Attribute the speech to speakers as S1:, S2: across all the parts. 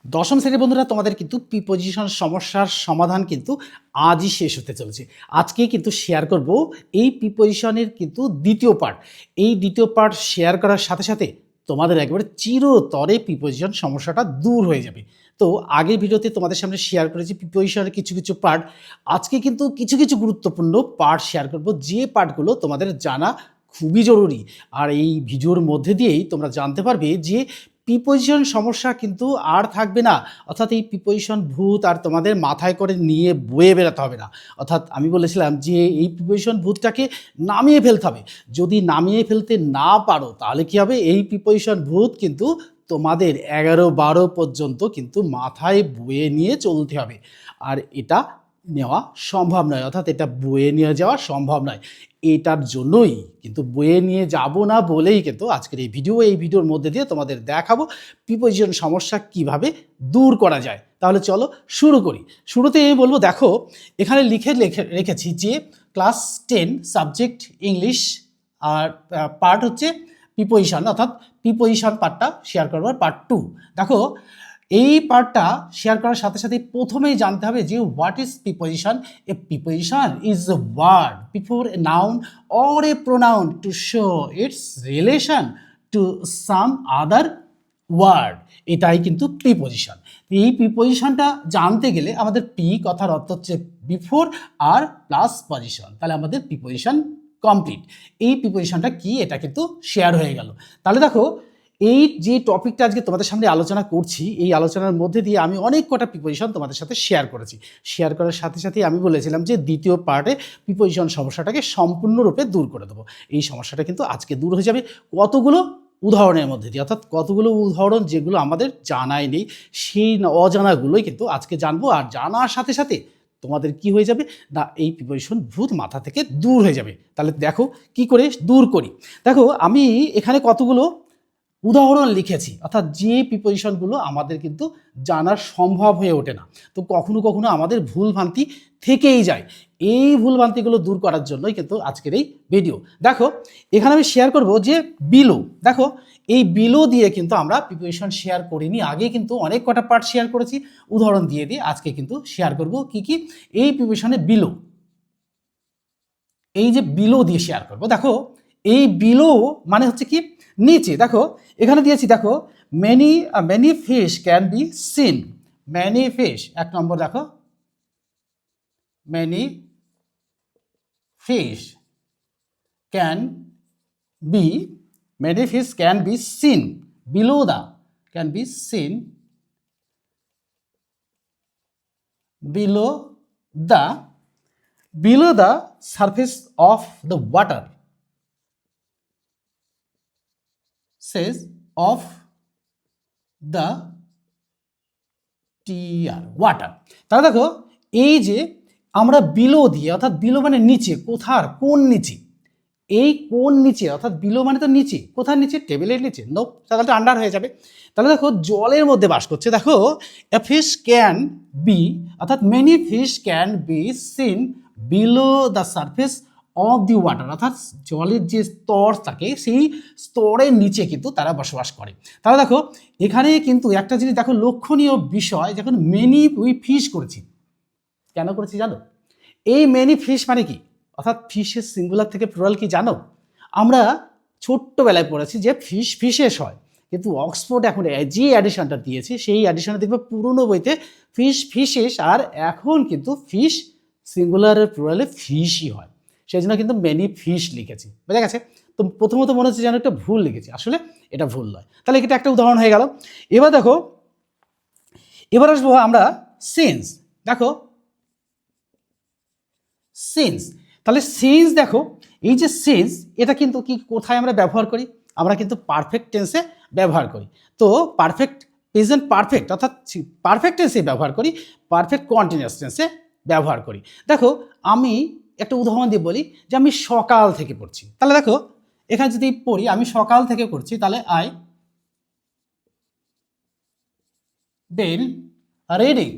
S1: দশম শ্রেণীর বন্ধুরা, তোমাদের কিন্তু প্রিপোজিশন সমস্যার সমাধান কিন্তু আজই শেষ হতে চলেছে। আজকে কিন্তু শেয়ার করব এই প্রিপোজিশনের কিন্তু দ্বিতীয় পার্ট। এই দ্বিতীয় পার্ট শেয়ার করার সাথে সাথে তোমাদের একেবারে চিরতরে প্রিপোজিশন সমস্যাটা দূর হয়ে যাবে। তো আগের ভিডিওতে তোমাদের সামনে শেয়ার করেছি প্রিপোজিশনের কিছু কিছু পার্ট। আজকে কিন্তু কিছু কিছু গুরুত্বপূর্ণ পার্ট শেয়ার করব, যে পার্টগুলো তোমাদের জানা খুবই জরুরি। আর এই ভিডিওর মধ্যে দিয়েই তোমরা জানতে পারবে যে প্রিপোজিশন সমস্যা কিন্তু আর থাকবে না। অর্থাৎ এই প্রিপোজিশন ভূত আর তোমাদের মাথায় করে নিয়ে বয়ে বেড়াতে হবে না। অর্থাৎ আমি বলেছিলাম যে এই প্রিপোজিশন ভূতটাকে নামিয়ে ফেলতে হবে। যদি নামিয়ে ফেলতে না পারো তাহলে কি হবে, এই প্রিপোজিশন ভূত কিন্তু তোমাদের 11-12 পর্যন্ত কিন্তু মাথায় বয়ে নিয়ে চলতে হবে। আর এটা নেওয়া সম্ভব নয়, অর্থাৎ এটা বয়ে নিয়ে যাওয়া সম্ভব নয়। এটার জন্যই কিন্তু বয়ে নিয়ে যাব না বলেই কিন্তু আজকের এই ভিডিওর মধ্যে দিয়ে তোমাদের দেখাবো প্রিপোজিশন সমস্যা কিভাবে দূর করা যায়। তাহলে চলো শুরু করি। শুরুতে আমি বলবো, দেখো এখানে রেখেছি যে ক্লাস 10 সাবজেক্ট ইংলিশ আর পার্ট হচ্ছে প্রিপোজিশন, অর্থাৎ প্রিপোজিশন পার্টটা শেয়ার করবার পার্ট 2। দেখো এই পার্টটা শেয়ার করার সাথে সাথে প্রথমেই জানতে হবে যে what is preposition. A preposition is a word before a noun or a pronoun to show its relation to some other word. এটাই কিন্তু প্রিপোজিশন। এই প্রিপোজিশনটা জানতে গেলে আমাদের পি কথার অর্থ হচ্ছে বিফোর আর প্লাস পজিশন, তাহলে আমাদের প্রিপোজিশন কমপ্লিট। এই প্রিপোজিশনটা কি এটা কিন্তু শেয়ার হয়ে গেল। তাহলে দেখো এই যে টপিকটা আজকে তোমাদের সামনে আলোচনা করছি, এই আলোচনার মধ্যে দিয়ে আমি অনেক কটা প্রিপোজিশন তোমাদের সাথে শেয়ার করেছি। শেয়ার করার সাথে সাথে আমি বলেছিলাম যে দ্বিতীয় পার্টে প্রিপোজিশন সমস্যাটাকে সম্পূর্ণরূপে দূর করে দেবো। এই সমস্যাটা কিন্তু আজকে দূর হয়ে যাবে কতগুলো উদাহরণের মধ্যে দিয়ে, অর্থাৎ কতগুলো উদাহরণ যেগুলো আমাদের জানাই নেই, সেই অজানাগুলোই কিন্তু আজকে জানবো। আর জানার সাথে সাথে তোমাদের কি হয়ে যাবে না, এই প্রিপোজিশন ভূত মাথা থেকে দূর হয়ে যাবে। তাহলে দেখো কি করে দূর করি। দেখো আমি এখানে কতগুলো উদাহরণ লিখেছি, অর্থাৎ যে প্রিপোজিশনগুলো আমাদের কিন্তু জানার সম্ভব হয়ে ওঠে না। তো কখনো কখনো আমাদের ভুলভ্রান্তি থেকেই যায়। এই ভুলভ্রান্তিগুলো দূর করার জন্যই কিন্তু আজকের এই ভিডিও। দেখো এখানে আমি শেয়ার করব যে বিলো। দেখো এই বিলো দিয়ে কিন্তু আমরা প্রিপোজিশন শেয়ার করিনি, আগে কিন্তু অনেক কটা পার্ট শেয়ার করেছি উদাহরণ দিয়ে দিয়ে। আজকে কিন্তু শেয়ার করব কি কি এই প্রিপোজিশনে বিলো, এই যে বিলো দিয়ে শেয়ার করব। দেখো এই বিলো মানে হচ্ছে কি নিচে। দেখো এখানে দিয়েছি, দেখো many many fish can be seen. Many fish, এক নম্বর দেখো many fish can be, many fish can be seen below the, can be seen below the, below the surface of the water, says of the tear water. তাহলে দেখো এই যে আমরা below দিয়ে, অর্থাৎ বিলো মানে নিচে, কোথার কোন নিচে, এই কোন নিচে, অর্থাৎ বিলো মানে তো নিচে, কোথার নিচে, টেবিলের নিচে, নো, তাহলে তো আন্ডার হয়ে যাবে। তাহলে দেখো জলের মধ্যে বাস করছে। দেখো এ ফিশ ক্যান বি, অর্থাৎ many fish can be seen below the surface of the water, অর্থাৎ জলের যে স্তর থাকে সেই স্তরের নিচে কিন্তু তারা বসবাস করে। তাহলে দেখো এখানে কিন্তু একটা জিনিস দেখো লক্ষণীয় বিষয়, যখন মেনি উই ফিশ করেছি, কেন করেছি জানো? এই মেনি ফিশ মানে কি, অর্থাৎ ফিশের সিঙ্গুলার থেকে প্লুরাল কি জানো? আমরা ছোট্টবেলায় পড়েছি যে ফিশ ফিশেস হয়, কিন্তু অক্সফোর্ড এখন যে অ্যাডিশনটা দিয়েছে সেই অ্যাডিশনে দেখবে পুরনো বইতে ফিশ ফিশেস, আর এখন কিন্তু ফিশ সিঙ্গুলারের প্লুরালে ফিশই হয়, সেই জন্য কিন্তু মেনি ফিশ লিখেছি। বোঝা গেছে? তো প্রথমত মনে হচ্ছে যেন একটা ভুল লিখেছি, আসলে এটা ভুল নয়। তাহলে এটা একটা উদাহরণ হয়ে গেল। এবার দেখো, এবার আসবো আমরা সেন্স। দেখো সেন্স, তাহলে সেন্স দেখো এই যে সেন্স, এটা কিন্তু কি কোথায় আমরা ব্যবহার করি? আমরা কিন্তু পারফেক্ট টেন্সে ব্যবহার করি। তো পারফেক্ট প্রেজেন্ট পারফেক্ট, অর্থাৎ পারফেক্ট টেন্সে ব্যবহার করি, পারফেক্ট কন্টিনিউয়াস টেন্সে ব্যবহার করি। দেখো আমি একটা উদাহরণ দিয়ে বলি যে আমি সকাল থেকে পড়ছি। তাহলে দেখো এখানে যদি পড়ি আমি সকাল থেকে করছি, তাহলে আই বিন রিডিং,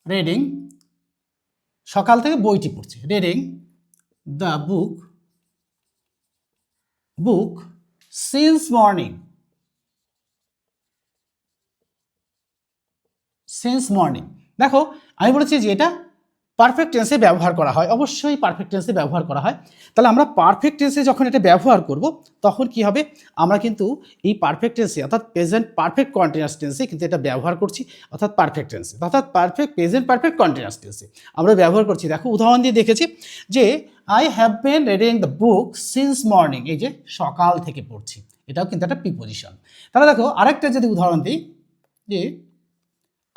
S1: রিডিং সকাল থেকে বইটি পড়ছি, reading the book, book since morning, since morning. দেখো আমি বলেছি যে এটা পারফেক্ট টেন্সে ব্যবহার করা হয়, অবশ্যই পারফেক্ট টেন্সে ব্যবহার করা হয়। তাহলে আমরা পারফেক্ট টেন্সে যখন এটা ব্যবহার করব তখন কি হবে, আমরা কিন্তু এই পারফেক্ট টেন্সে অর্থাৎ প্রেজেন্ট পারফেক্ট কন্টিনিউয়াস টেন্সে কিন্তু এটা ব্যবহার করছি, অর্থাৎ পারফেক্ট টেন্সে অর্থাৎ প্রেজেন্ট পারফেক্ট কন্টিনিউয়াস টেন্সে আমরা ব্যবহার করছি। দেখো উদাহরণ দিয়ে দেখেছি যে I have been reading the book since morning, এই যে সকাল থেকে পড়ছি, এটাও কিন্তু একটা প্রিপোজিশন। তাহলে দেখো আরেকটা যদি উদাহরণ দিই যে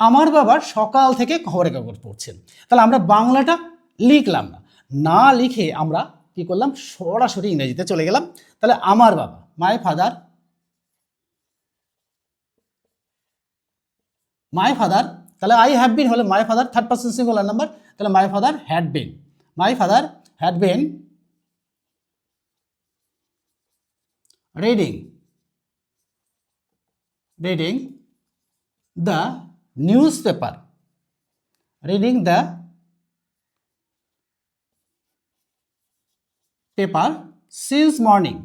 S1: আমার বাবা সকাল থেকে খবরের কাগজ পড়ছেন, তাহলে আমরা বাংলাটা লিখলাম না, না লিখে আমরা কি করলাম, সরাসরি ইংরেজিতে চলে গেলাম। তাহলে আমার বাবা, মাই ফাদার, তাহলে আই হ্যাভ বিন হলে my father third person singular number, তাহলে my father had been reading the newspaper since morning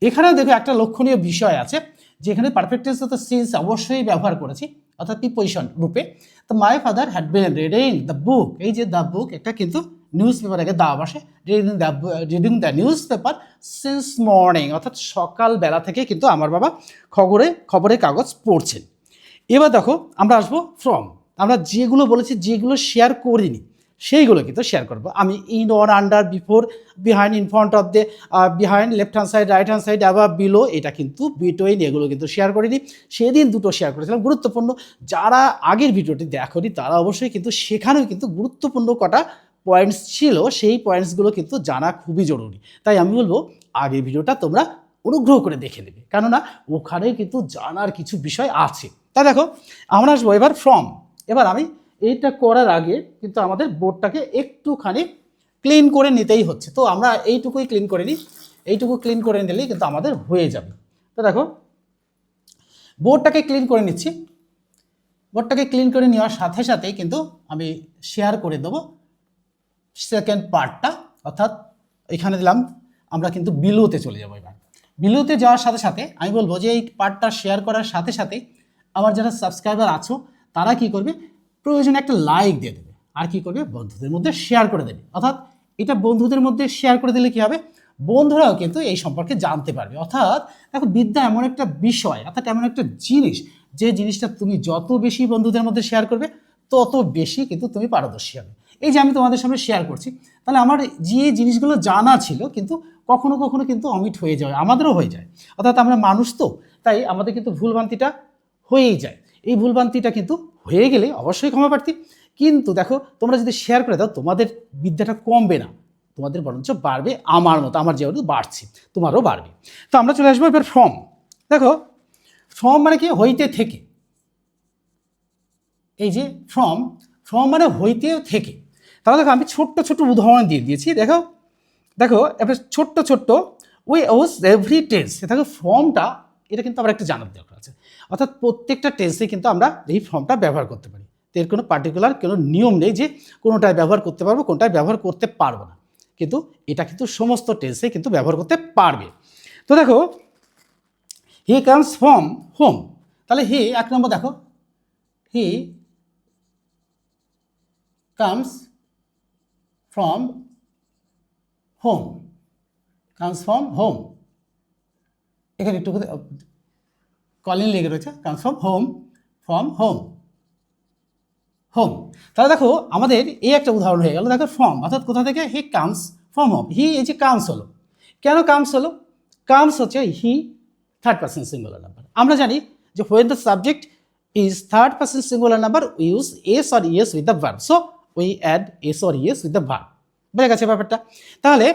S1: এখানে দেখো একটা লক্ষণীয় বিষয় আছে, যেখানে পারফেক্ট টেন্স তো সিন্স অবশ্যই ব্যবহার করেছি অর্থাৎ প্রিপোজিশন রূপে। তো মাই father had been reading the book, এই যে দ্য বুক এটা কিন্তু নিউজ পেপার আগে দা বসে, reading the news paper since morning অর্থাৎ সকালবেলা থেকে কিন্তু আমার বাবা খবরের কাগজ পড়ছেন। এবার দেখো আমরা আসবো ফ্রম, আমরা যেগুলো বলেছি যেগুলো শেয়ার করিনি সেইগুলো কিন্তু শেয়ার করবো আমি। In, on, under, before, behind, in front of the, behind, left hand side, right hand side, above, below, এটা কিন্তু বিটুইন, এগুলো কিন্তু শেয়ার করিনি। সেদিন দুটো শেয়ার করেছিলাম গুরুত্বপূর্ণ, যারা আগের ভিডিওটি দেখোনি তারা অবশ্যই কিন্তু সেখানেও কিন্তু গুরুত্বপূর্ণ কটা পয়েন্টস ছিল, সেই পয়েন্টসগুলো কিন্তু জানা খুবই জরুরি। তাই আমি বলবো আগের ভিডিওটা তোমরা অনুগ্রহ করে দেখে নেবে, কেননা ওখানে কিন্তু জানার কিছু বিষয় আছে। তাই দেখো আমরা আসবো এবার ফ্রম। এবার আমি এইটা করার আগে কিন্তু আমাদের বোর্ডটাকে একটুখানি ক্লিন করে নিতেই হচ্ছে, তো আমরা এইটুকুই ক্লিন করে নিই, এইটুকু ক্লিন করে নিলেই কিন্তু আমাদের হয়ে যাবে। তো দেখো বোর্ডটাকে ক্লিন করে নিচ্ছি, বোর্ডটাকে ক্লিন করে নেওয়ার সাথে সাথেই কিন্তু আমি শেয়ার করে দেবো সেকেন্ড পার্টটা, অর্থাৎ এখানে দিলাম আমরা কিন্তু বিলোতে চলে যাবো। এবার বিলোতে যাওয়ার সাথে সাথে আমি বলবো যে এই পার্টটা শেয়ার করার সাথে সাথে আমার যারা সাবস্ক্রাইবার আছো তারা কি করবে, প্রয়োজনে একটা লাইক দিয়ে দেবে, আর কি করবে বন্ধুদের মধ্যে শেয়ার করে দেবে। অর্থাৎ এটা বন্ধুদের মধ্যে শেয়ার করে দিলে কি হবে, বন্ধুরাও কিন্তু এই সম্পর্কে জানতে পারবে। অর্থাৎ দেখো বিদ্যা এমন একটা বিষয়, অর্থাৎ এমন একটা জিনিস, যে জিনিসটা তুমি যত বেশি বন্ধুদের মধ্যে শেয়ার করবে তত বেশি কিন্তু তুমি পারদর্শী হবে। এই যে আমি তোমাদের সামনে শেয়ার করছি, তাহলে আমার যে জিনিসগুলো জানা ছিল কিন্তু কখনো কখনো কিন্তু অমিট হয়ে যায়, আমাদেরও হয়ে যায়। অর্থাৎ আমরা মানুষ তো, তাই আমাদের কিন্তু ভুলভ্রান্তিটা হয়েই যায়। এই ভুলভ্রান্তিটা কিন্তু হয়ে গেলে অবশ্যই ক্ষমা প্রার্থী, কিন্তু দেখো তোমরা যদি শেয়ার করে দাও তোমাদের বিদ্যাটা কমবে না, তোমাদের বরঞ্চ বাড়বে, আমার মতো আমার যেহেতু বাড়ছে তোমারও বাড়বে। তো আমরা চলে আসবো এবার ফ্রম। দেখো ফ্রম মানে কি, হইতে থেকে, এই যে ফ্রম মানে হইতে থেকে। তাহলে দেখো আমি ছোট্ট ছোট্ট উদাহরণ দিয়ে দিয়েছি, দেখো এবার ছোট্ট উই ইউজ এভরি টেন্স। দেখো ফর্মটা এটা কিন্তু আবার একটা জানার দরকার আছে, অর্থাৎ প্রত্যেকটা টেন্সে কিন্তু আমরা এই ফর্মটা ব্যবহার করতে পারি। তো এর কোনো পার্টিকুলার কোনো নিয়ম নেই যে কোনোটায় ব্যবহার করতে পারবো কোনটায় ব্যবহার করতে পারবো না, কিন্তু এটা কিন্তু সমস্ত টেন্সে কিন্তু ব্যবহার করতে পারবে। তো দেখো হি কামস ফ্রম হোম, তাহলে হি এক নম্বর দেখো, হি কামস ফ্রম হোম, এখানে একটু কলিং লেগে রয়েছে, কামস ফ্রম হোম। তাহলে দেখো আমাদের এই একটা উদাহরণ হয়ে গেল। দেখো ফ্রম অর্থাৎ কোথা থেকে, he comes from home. He এই যে কামস হলো, কেন কামস হলো, কামস হচ্ছে he third person singular number. আমরা জানি যে when the subject is third person singular number we use S or E S with the verb, so we add S or E S with the verb. বুঝে গেছে ব্যাপারটা? তাহলে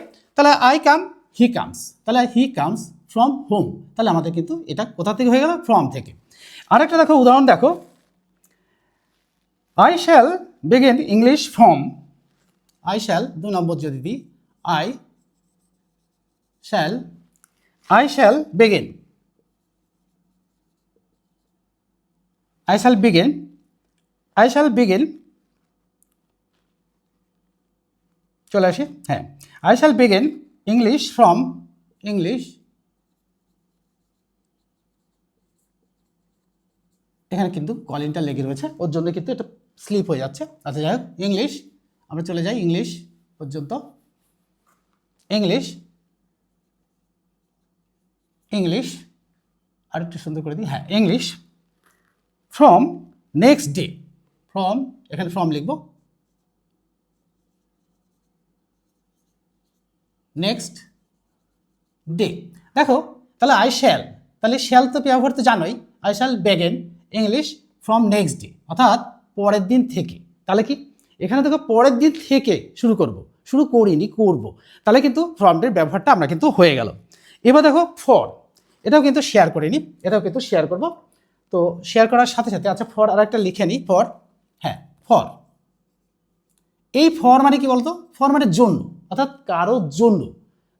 S1: I come, he comes, তাহলে হি comes from home, তাহলে আমাদের কিন্তু এটা কোথা থেকে হয়ে গেল, ফ্রম থেকে। আরেকটা দেখো উদাহরণ দেখো, I shall begin English from, I shall 2 নম্বর যদি দিই, I shall begin চলে আসি, হ্যাঁ I shall begin English from এখানে কিন্তু কলিংটা লেগে রয়েছে, ওর জন্য কিন্তু এটা স্লিপ হয়ে যাচ্ছে। আচ্ছা যাই হোক, ইংলিশ, আমরা চলে যাই ইংলিশ পর্যন্ত। ইংলিশ, ইংলিশ আর একটু সুন্দর করে দিই, হ্যাঁ English from next day. From, এখানে ফ্রম লিখব, নেক্সট ডে। দেখো তাহলে আই শ্যাল, তাহলে শ্যাল তো ব্যবহার তো জানোই, I shall began English from next day, অর্থাৎ পরের দিন থেকে। তাহলে কি এখানে দেখো পরের দিন থেকে শুরু করব, শুরু করিনি, করব, তাহলে কিন্তু ফ্রমের ব্যবহারটা আমরা কিন্তু হয়ে গেল। এবার দেখো ফর, এটাও কিন্তু শেয়ার করিনি, এটাও কিন্তু শেয়ার করব। তো শেয়ার করার সাথে সাথে আচ্ছা ফর আর একটা লিখে নিই, ফর, হ্যাঁ ফর। এই ফর মানে কি বলতো, ফর মানে জন্য, অর্থাৎ কারোর জন্য।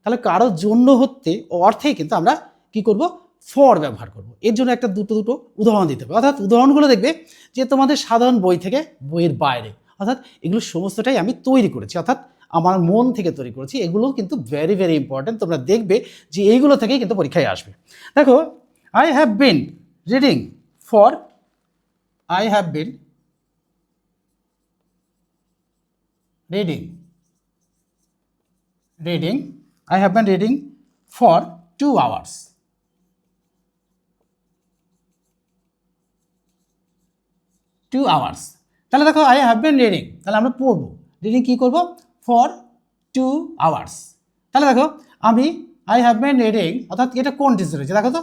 S1: তাহলে কারোর জন্য হতে অর্থেই কিন্তু আমরা কি করব, ফর ব্যবহার করব। এর জন্য একটা দুটো উদাহরণ দিতে হবে, অর্থাৎ উদাহরণগুলো দেখবে যে তোমাদের সাধারণ বই থেকে, বইয়ের বাইরে, অর্থাৎ এগুলো সমস্তটাই আমি তৈরি করেছি, অর্থাৎ আমার মন থেকে তৈরি করেছি। এগুলো কিন্তু ভেরি ভেরি ইম্পর্টেন্ট, তোমরা দেখবে যে এইগুলো থেকেই কিন্তু পরীক্ষায় আসবে। দেখো I have been reading for, I have bin reading, I have been reading for 2 hours. 2 hours, তাহলে দেখো I have been reading, তাহলে আমরা পড়বো, রিডিং কি করব, for 2 hours। তাহলে দেখো আমি I have been reading, অর্থাৎ এটা কোন টেন্সে রয়েছে দেখো তো,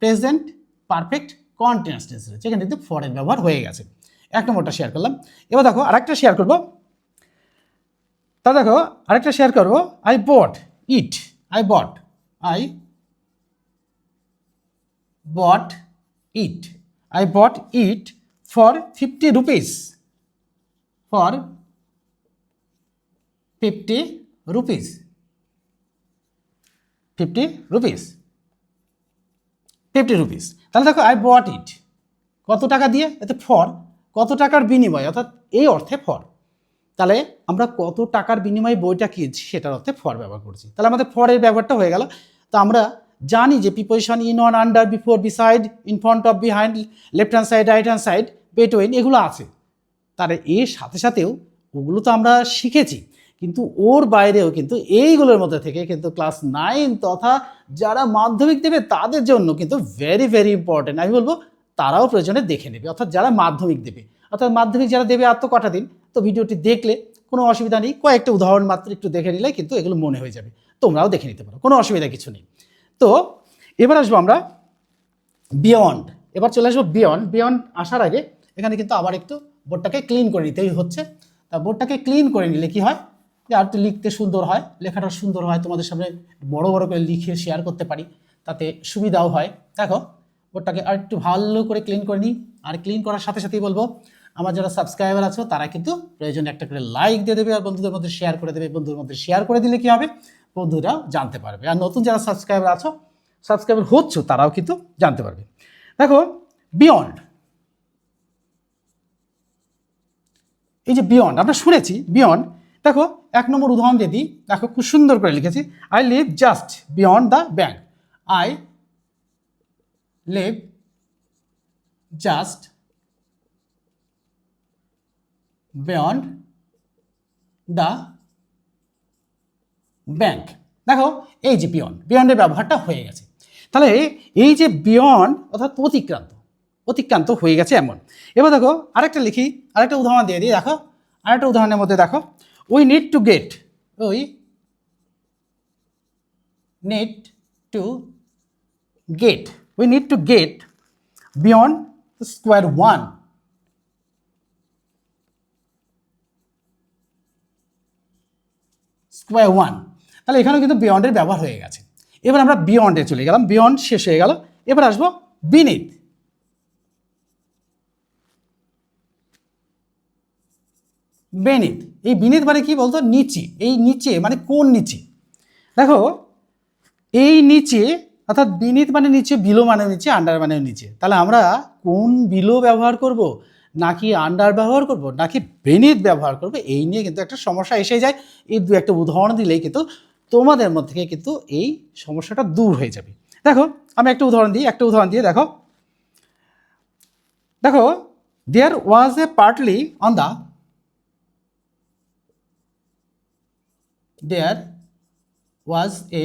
S1: প্রেজেন্ট পারফেক্ট কন্টিনিউয়াস টেন্সে রয়েছে, এখানে কিন্তু ফর এর ব্যবহার হয়ে গেছে। এক নম্বরটা শেয়ার করলাম। এবার দেখো আরেকটা শেয়ার করব, তা দেখো আরেকটা শেয়ার করবো, I bought it, I bought it for 50 rupees, for 50 rupees, 50 rupees, 50 rupees। তাহলে দেখো আই বট ইট, কত টাকা দিয়ে, এতে ফর, কত টাকার বিনিময়ে, অর্থাৎ এই অর্থে ফর। তাহলে আমরা কত টাকার বিনিময়ে বইটা কিনছি সেটার অর্থে ফর ব্যবহার করছি, তাহলে আমাদের ফরের ব্যবহারটা হয়ে গেল। তো আমরা জানি যে preposition in, on, under, before, beside, in front of, behind, left hand side, right hand side, between, এগুলো আছে। তাহলে এর সাথে সাথেও ওগুলো তো আমরা শিখেছি, কিন্তু ওর বাইরেও কিন্তু এইগুলোর মধ্যে থেকে কিন্তু ক্লাস 9 তথা যারা মাধ্যমিক দেবে তাদের জন্য কিন্তু ভেরি ভেরি ইম্পর্টেন্ট, আমি বলবো তারাও প্রয়োজনে দেখে নেবে, অর্থাৎ যারা মাধ্যমিক দেবে, অর্থাৎ মাধ্যমিক যারা দেবে আর তো কটা দিন, তো ভিডিওটি দেখলে কোনো অসুবিধা নেই, কয়েকটা উদাহরণ মাত্র একটু দেখে নিলে কিন্তু এগুলো মনে হয়ে যাবে, তোমরাও দেখে নিতে পারো, কোনো অসুবিধা কিছু নেই। তো এবার আসবো আমরা বিয়ন্ড, এবার চলে আসবো বিয়ন্ড। বিয়ন্ড আসার আগে এখানে কিন্তু আবার একটু বোর্ডটাকে ক্লিন করে নিতেই হচ্ছে। তা বোর্ডটাকে ক্লিন করে নিলে কি হয়, যে আর একটু লিখতে সুন্দর হয়, লেখাটা সুন্দর হয়, তোমাদের সামনে বড় বড় করে লিখে শেয়ার করতে পারি, তাতে সুবিধাও হয়। দেখো বোর্ডটাকে আর একটু ভালো করে ক্লিন করে নিই, আর ক্লিন করার সাথে সাথেই বলবো আমার যারা সাবস্ক্রাইবার আছো তারা কিন্তু প্রয়োজনে একটা করে লাইক দিয়ে দেবে, আর বন্ধুদের মধ্যে শেয়ার করে দেবে। বন্ধুদের মধ্যে শেয়ার করে দিলে কি হবে, বন্ধুরাও জানতে পারবে, আর নতুন যারা সাবস্ক্রাইবার আছো, সাবস্ক্রাইবার হচ্ছ, তারাও কিন্তু জানতে পারবে। দেখো বিয়ন্ড, এই যে বিয়ন্ড আমরা শুনেছি, বিয়ন্ড দেখো 1 নম্বর উদাহরণ দিয়ে দিই, দেখো খুব সুন্দর করে লিখেছি, I live just beyond the bank, I live just beyond the bank. দেখো এই যে বিয়ন্ড, বিয়ন্ডের ব্যবহারটা হয়ে গেছে। তাহলে এই যে বিয়ন্ড অর্থাৎ অতিক্রান্ত হয়ে গেছে এমন। এবার দেখো আরেকটা লিখি, আরেকটা উদাহরণ দিয়ে দিই, দেখো আরেকটা উদাহরণের মধ্যে দেখো, we need to get beyond square one, square one. তাহলে এখানেও কিন্তু বিয়ন্ডের ব্যবহার হয়ে গেছে। এবার আমরা বিয়ন্ডে চলে গেলাম, বিয়ন্ড শেষ হয়ে গেল। এবার আসবো বিনিথ। বেনিথ, এই বিনিথ মানে কি বলতো, নিচে, এই নিচে মানে কোন নিচে। দেখো এই নিচে অর্থাৎ বিনিথ মানে নিচে, বিলো মানে নিচে, আন্ডার মানে নিচে। তাহলে আমরা কোন বিলো ব্যবহার করব, নাকি আন্ডার ব্যবহার করব, নাকি বেনিথ ব্যবহার করব, এই নিয়ে কিন্তু একটা সমস্যা এসে যায়। এই দু একটা উদাহরণ দিলেই কিন্তু তোমাদের মধ্যে থেকে কিন্তু এই সমস্যাটা দূর হয়ে যাবে। দেখো আমি একটা উদাহরণ দিই, একটা উদাহরণ দিয়ে দেখো, দেখো there was a partly on the there was a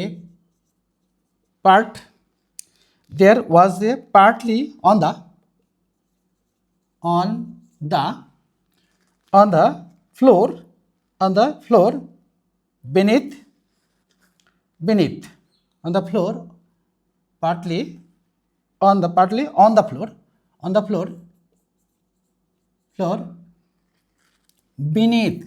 S1: there was a partly on the on the on the floor beneath on the floor partly on the floor beneath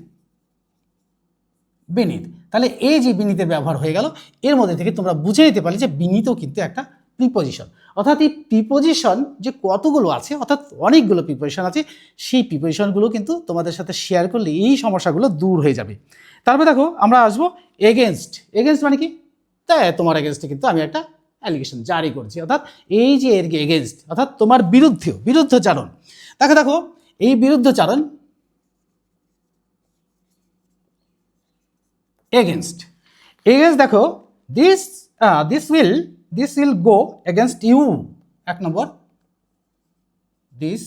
S1: তাহলে এই যে বিনীতের ব্যবহার হয়ে গেল, এর মধ্যে থেকে তোমরা বুঝে নিতে পারলে যে বিনীতও কিন্তু একটা প্রিপোজিশন। অর্থাৎ এই প্রিপোজিশন যে কতগুলো আছে, অর্থাৎ অনেকগুলো প্রিপোজিশন আছে, সেই প্রিপোজিশনগুলো কিন্তু তোমাদের সাথে শেয়ার করলে এই সমস্যাগুলো দূর হয়ে যাবে। তারপরে দেখো আমরা আসবো এগেনস্ট মানে কি, তাই তোমার এগেনস্টে কিন্তু আমি একটা অ্যালিগেশন জারি করছি, অর্থাৎ এই যে এর এগেনস্ট অর্থাৎ তোমার বিরুদ্ধচারণ। দেখো এই বিরুদ্ধচারণ against দেখো this will go against you, এক নম্বর this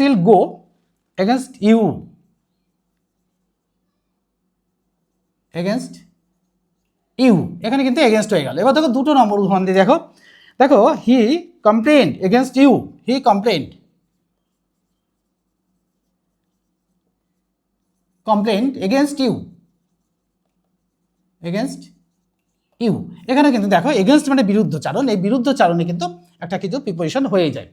S1: will go against you এখানে কিন্তু against হয়ে গেল। এবার দেখো দুটো নম্বর উদাহরণ দিয়ে দেখো he complained against you, complained against you এখানে কিন্তু দেখো এগেনস্ট মানে বিরুদ্ধচারণ, এই বিরুদ্ধচারণে কিন্তু একটা কিন্তু প্রিপোজিশন হয়ে যায়,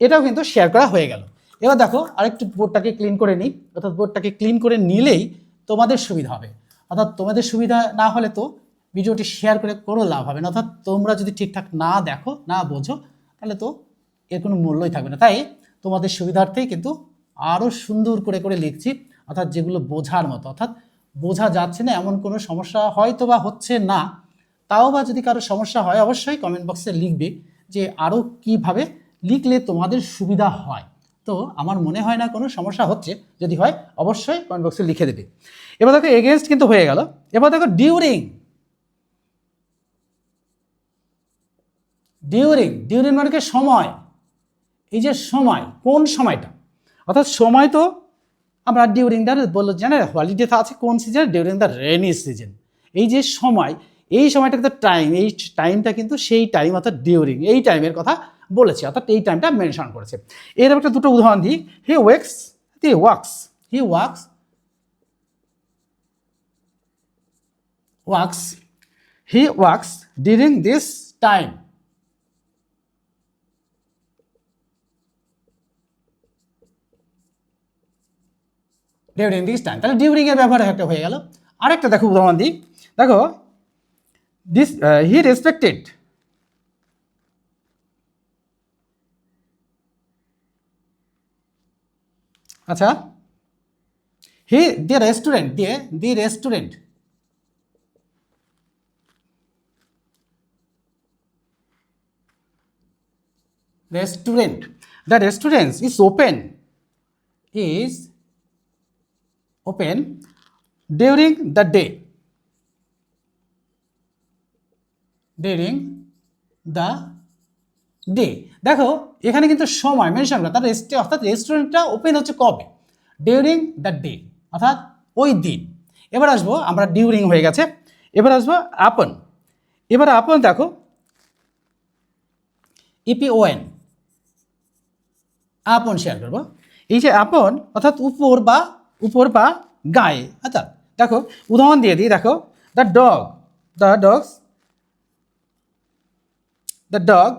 S1: এটাও কিন্তু শেয়ার করা হয়ে গেল। এবার দেখো আরেকটু বোর্ডটাকে ক্লিন করে নিই, অর্থাৎ বোর্ডটাকে ক্লিন করে নিলেই তোমাদের সুবিধা হবে। অর্থাৎ তোমাদের সুবিধা না হলে তো ভিডিওটি শেয়ার করে কোনো লাভ হবে না, অর্থাৎ তোমরা যদি ঠিকঠাক না দেখো না বোঝো তাহলে তো এর কোনো মূল্যই থাকবে না। তাই তোমাদের সুবিধার্থেই কিন্তু আরও সুন্দর করে লিখছি, অর্থাৎ যেগুলো বোঝার মতো, অর্থাৎ বোঝা যাচ্ছে না এমন কোনো সমস্যা হয়তো বা হচ্ছে না, তাও বা যদি কারো সমস্যা হয় অবশ্যই কমেন্ট বক্সে লিখবে যে আরও কিভাবে লিখলে তোমাদের সুবিধা হয়। তো আমার মনে হয় না কোনো সমস্যা হচ্ছে, যদি হয় অবশ্যই কমেন্ট বক্সে লিখে দেবে। এবার দেখো এগেনস্ট কিন্তু হয়ে গেল। এবার দেখো ডিউরিং মানে কি সময়, এই যে সময়, কোন সময়টা, অর্থাৎ সময় তো আমরা ডিউরিং দ্য বললো জানে হলিডে আছে কোন season, during the rainy season, এই যে সময়, এই সময়টা কিন্তু টাইম, এই টাইমটা কিন্তু সেই টাইম, অর্থাৎ ডিউরিং এই টাইমের কথা বলেছে, অর্থাৎ এই টাইমটা মেনশন করেছে। এর একটা দুটো উদাহরণ দিই, he works during this time, during this time, তাহলে ডিউরিং এর ব্যবহার একটা হয়ে গেল। আরেকটা দেখো উদাহরণ দিই, দেখো দিস হি রেসপেক্টেড, আচ্ছা দি restaurant the restaurant is open during the day, দেখো এখানে কিন্তু সময় মেনশন করা, তার অর্থাৎ রেস্টুরেন্টটা ওপেন হচ্ছে কবে, ডিউরিং দ্য ডে, অর্থাৎ ওই দিন। এবার আসবো আমরা ডিউরিং হয়ে গেছে, এবার আসবো আপন। এবার আপন দেখো EPON, আপন শেয়ার করবো। এই যে আপন অর্থাৎ উপর বা গায়ে। আচ্ছা দেখো উদাহরণ দিয়ে দিই, দেখো দ্য ডগ,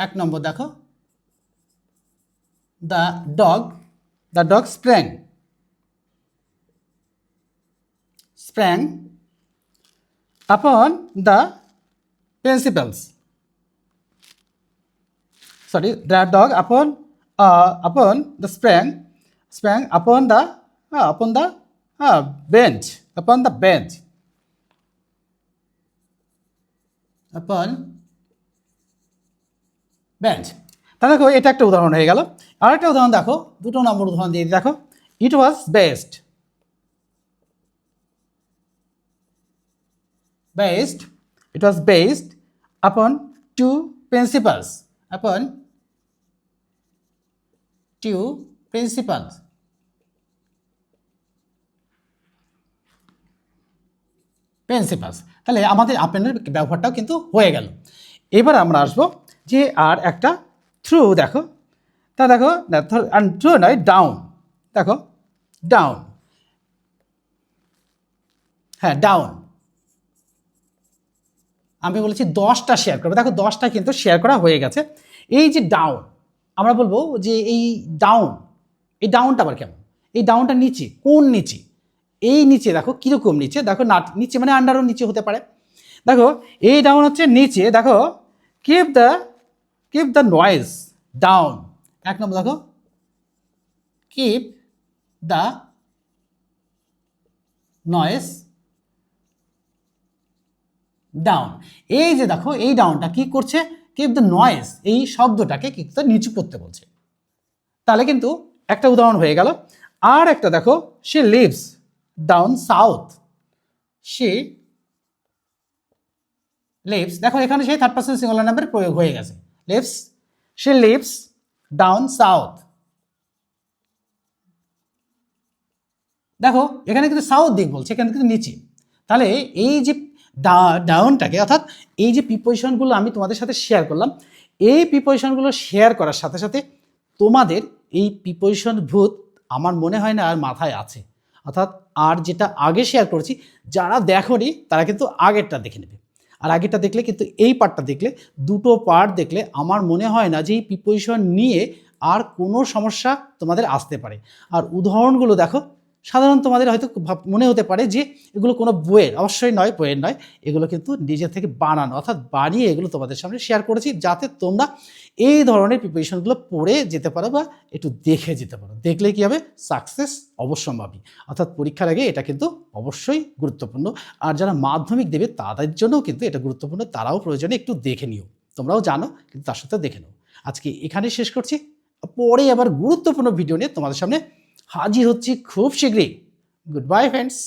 S1: এক নম্বর দেখো the dog sprang upon the principals, sorry, the dog upon the sprang upon the bench, তা দেখো এটা একটা উদাহরণ হয়ে গেল। আরেকটা উদাহরণ দেখো, দুটো নম্বর উদাহরণ দিয়ে দেখো, it was best It was based upon two principles. Upon two principles. Principles. তাহলে আমাদের আপেনের ব্যবহারটাও কিন্তু হয়ে গেল। এবার আমরা আসবো যে আর একটা থ্রু, দেখো তা দেখো থ্রু নয়, ডাউন, দেখো ডাউন, হ্যাঁ ডাউন। আমি বলেছি 10টা শেয়ার করবে, দেখো 10টা কিন্তু শেয়ার করা হয়ে গেছে। এই যে ডাউন, আমরা বলবো যে এই ডাউন, এই ডাউনটা আবার কেমন? এই ডাউনটা নিচে, কোন নিচে? এই নিচে দেখো কীরকম নিচে, দেখো না নিচে মানে আন্ডারও নিচে হতে পারে। দেখো এই ডাউন হচ্ছে নিচে, দেখো কিপ দ্য নয়েজ ডাউন। এক নম্বর দেখো কিপ দ্য নয়েজ ডাউন। এই যে দেখো এই ডাউনটা কি করছে, কিপ দ্য নয়েজ, এই শব্দটাকে কি নিচু করতে বলছে। তাহলে কিন্তু একটা উদাহরণ হয়ে গেল। আর একটা দেখো, she lives down south. She lives, দেখো এখানে সেই থার্ড পারসন সিঙ্গুলার নাম্বার প্রয়োগ হয়ে গেছে। Lives, she lives down south. দেখো এখানে কিন্তু সাউথ দিক বলছে, এখানে কিন্তু নিচে। তাহলে এই যে ডাউনটাকে, অর্থাৎ এই যে প্রিপোজিশনগুলো আমি তোমাদের সাথে শেয়ার করলাম, এই প্রিপোজিশনগুলো শেয়ার করার সাথে সাথে তোমাদের এই প্রিপোজিশন ভূত আমার মনে হয় না আর মাথায় আছে। অর্থাৎ আর যেটা আগে শেয়ার করেছি, যারা দেখোনি তারা কিন্তু আগেরটা দেখে নেবে। আর আগেরটা দেখলে কিন্তু এই পার্টটা দেখলে, দুটো পার্ট দেখলে আমার মনে হয় না যে এই প্রিপোজিশন নিয়ে আর কোনো সমস্যা তোমাদের আসতে পারে। আর উদাহরণগুলো দেখো, সাধারণ তোমাদের হয়তো মনে হতে পারে যে এগুলো কোনো বইয়ের, অবশ্যই নয়, বইয়ের নয়, এগুলো কিন্তু নিজে থেকে বানানো, অর্থাৎ বানিয়ে এগুলো তোমাদের সামনে শেয়ার করেছি যাতে তোমরা এই ধরনের প্রিপারেশনগুলো পড়ে যেতে পারো বা একটু দেখে যেতে পারো। দেখলে কি হবে, সাকসেস অবশ্যম্ভাবী। অর্থাৎ পরীক্ষার আগে এটা কিন্তু অবশ্যই গুরুত্বপূর্ণ। আর যারা মাধ্যমিক দেবে তাদের জন্যও কিন্তু এটা গুরুত্বপূর্ণ, তারাও প্রয়োজনে একটু দেখে নিও। তোমরাও জানো কিন্তু তার সাথে দেখে নাও। আজকে এখানেই শেষ করছি, পরে আবার গুরুত্বপূর্ণ ভিডিও নিয়ে তোমাদের সামনে হাজির হচ্ছি খুব শীঘ্রই। Good bye friends.